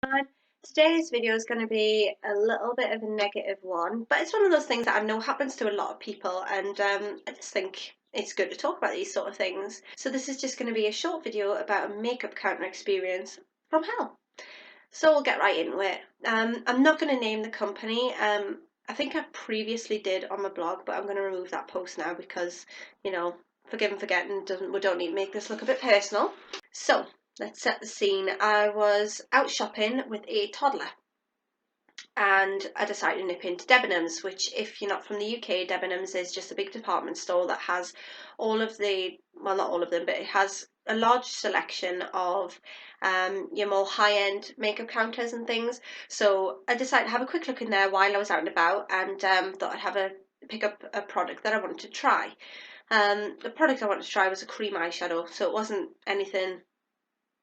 everyone. Today's video is going to be a little bit of a negative one, but it's one of those things that I know happens to a lot of people, and I just think it's good to talk about these sort of things. So this is just going to be a short video about a makeup counter experience from hell. So we'll get right into it. I'm not going to name the company. I think I previously did on my blog, but I'm going to remove that post now because, forgive and forgetting, we don't need to make this look a bit personal. So let's set the scene. I was out shopping with a toddler and I decided to nip into Debenhams, which, if you're not from the UK, Debenhams is just a big department store that has all of the, well, not all of them, but it has a large selection of your more high-end makeup counters and things. So I decided to have a quick look in there while I was out and about, and thought I'd have a pick up a product that I wanted to try. The product I wanted to try was a cream eyeshadow, so it wasn't anything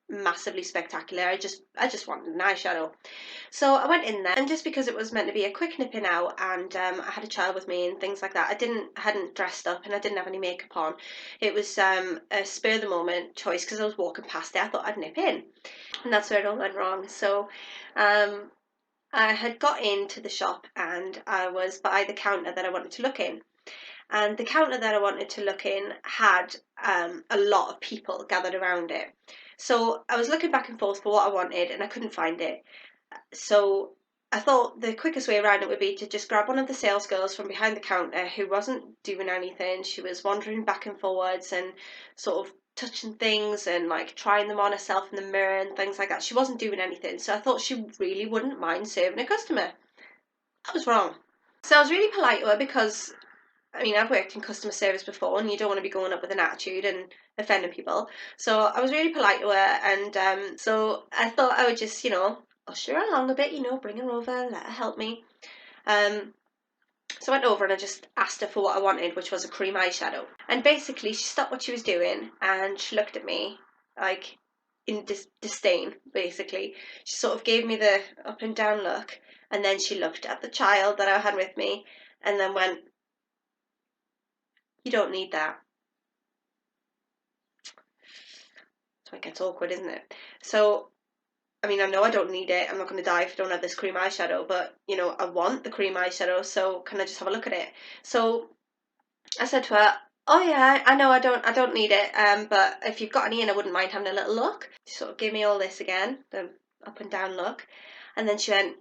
massively spectacular. I just wanted an eyeshadow. So I went in there, and just because it was meant to be a quick nipping out, and I had a child with me and things like that, hadn't dressed up and I didn't have any makeup on. It was a spur of the moment choice because I was walking past it. I thought I'd nip in, and that's where it all went wrong. So I had got into the shop and I was by the counter that I wanted to look in. And the counter that I wanted to look in had a lot of people gathered around it. So I was looking back and forth for what I wanted and I couldn't find it. So I thought the quickest way around it would be to just grab one of the sales girls from behind the counter who wasn't doing anything. She was wandering back and forwards and sort of touching things and like trying them on herself in the mirror and things like that. She wasn't doing anything. So I thought she really wouldn't mind serving a customer. I was wrong. So I was really polite to her because I've worked in customer service before, and you don't want to be going up with an attitude and offending people. So I was really polite to her, and so I thought I would just, usher her along a bit, bring her over, let her help me. Um, so I went over and I just asked her for what I wanted, which was a cream eyeshadow. And basically, she stopped what she was doing and she looked at me like in disdain, basically. She sort of gave me the up and down look, and then she looked at the child that I had with me and then went, "You don't need that." So it gets awkward, isn't it? So, I know I don't need it. I'm not going to die if I don't have this cream eyeshadow, but, I want the cream eyeshadow, so can I just have a look at it? So I said to her, "Oh yeah, I know I don't need it, but if you've got any in, I wouldn't mind having a little look." She sort of gave me all this again, the up and down look, and then she went,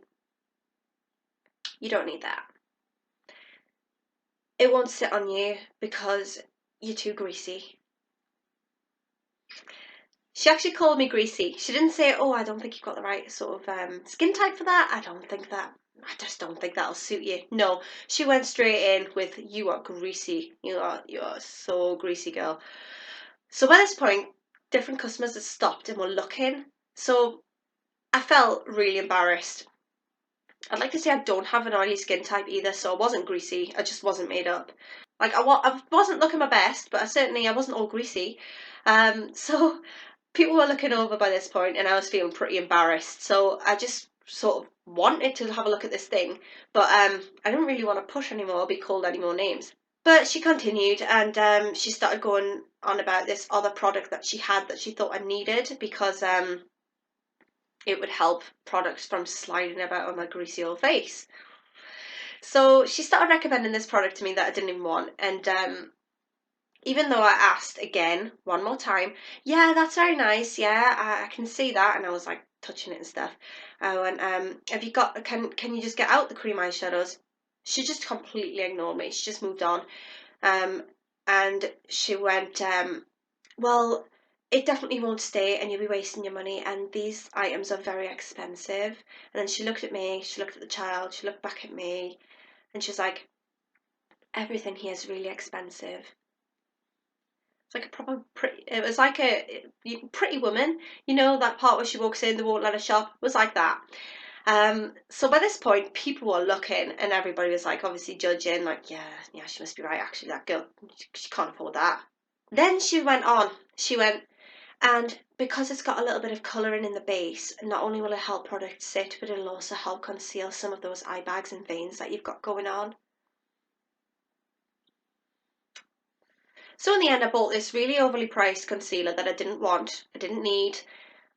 "You don't need that. It won't sit on you because you're too greasy." She actually called me greasy. She didn't say, "Oh, I don't think you've got the right sort of skin type for that. I just don't think that'll suit you." No, she went straight in with, "You are greasy. You are so greasy, girl." So by this point, different customers had stopped and were looking. So I felt really embarrassed. I'd like to say I don't have an oily skin type either, so I wasn't greasy. I just wasn't made up. Like I wasn't looking my best, but I wasn't all greasy. So people were looking over by this point and I was feeling pretty embarrassed. So I just sort of wanted to have a look at this thing, but I didn't really want to push anymore or be called any more names. But she continued and she started going on about this other product that she had that she thought I needed because it would help products from sliding about on my greasy old face. So she started recommending this product to me that I didn't even want, and even though I asked again one more time, "Yeah, that's very nice. Yeah, I can see that," and I was like touching it and stuff. I went, "Have you got? Can you just get out the cream eyeshadows?" She just completely ignored me. She just moved on, um, and she went, "Well, it definitely won't stay, and you'll be wasting your money. And these items are very expensive." And then she looked at me. She looked at the child. She looked back at me, and she's like, "Everything here is really expensive." It's like a proper pretty. It was like a Pretty Woman. You know that part where she walks in, they won't let her shop. It was like that. So by this point, people were looking, and everybody was like, obviously judging. Like, yeah, yeah, she must be right. Actually, that girl, she can't afford that. Then she went on. She went, "And because it's got a little bit of colouring in the base, not only will it help products sit, but it'll also help conceal some of those eye bags and veins that you've got going on." So in the end, I bought this really overly priced concealer that I didn't want, I didn't need.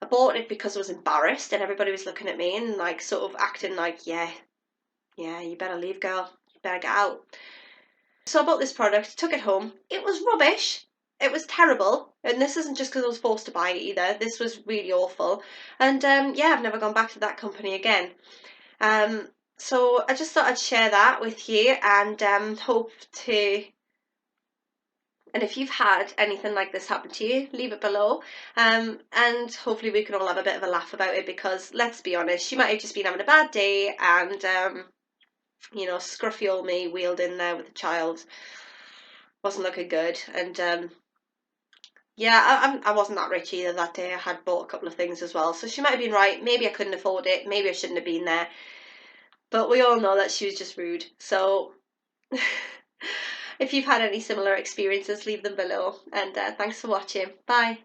I bought it because I was embarrassed and everybody was looking at me and like sort of acting like, yeah, you better leave, girl. You better get out. So I bought this product, took it home. It was rubbish. It was terrible. And this isn't just because I was forced to buy it either. This was really awful. And yeah, I've never gone back to that company again. Um, so I just thought I'd share that with you and hope to. And if you've had anything like this happen to you, leave it below. And hopefully we can all have a bit of a laugh about it because let's be honest, she might have just been having a bad day and, scruffy old me wheeled in there with a child. Wasn't looking good. And yeah, I wasn't that rich either that day. I had bought a couple of things as well. So she might have been right. Maybe I couldn't afford it. Maybe I shouldn't have been there. But we all know that she was just rude. So if you've had any similar experiences, leave them below. And thanks for watching. Bye.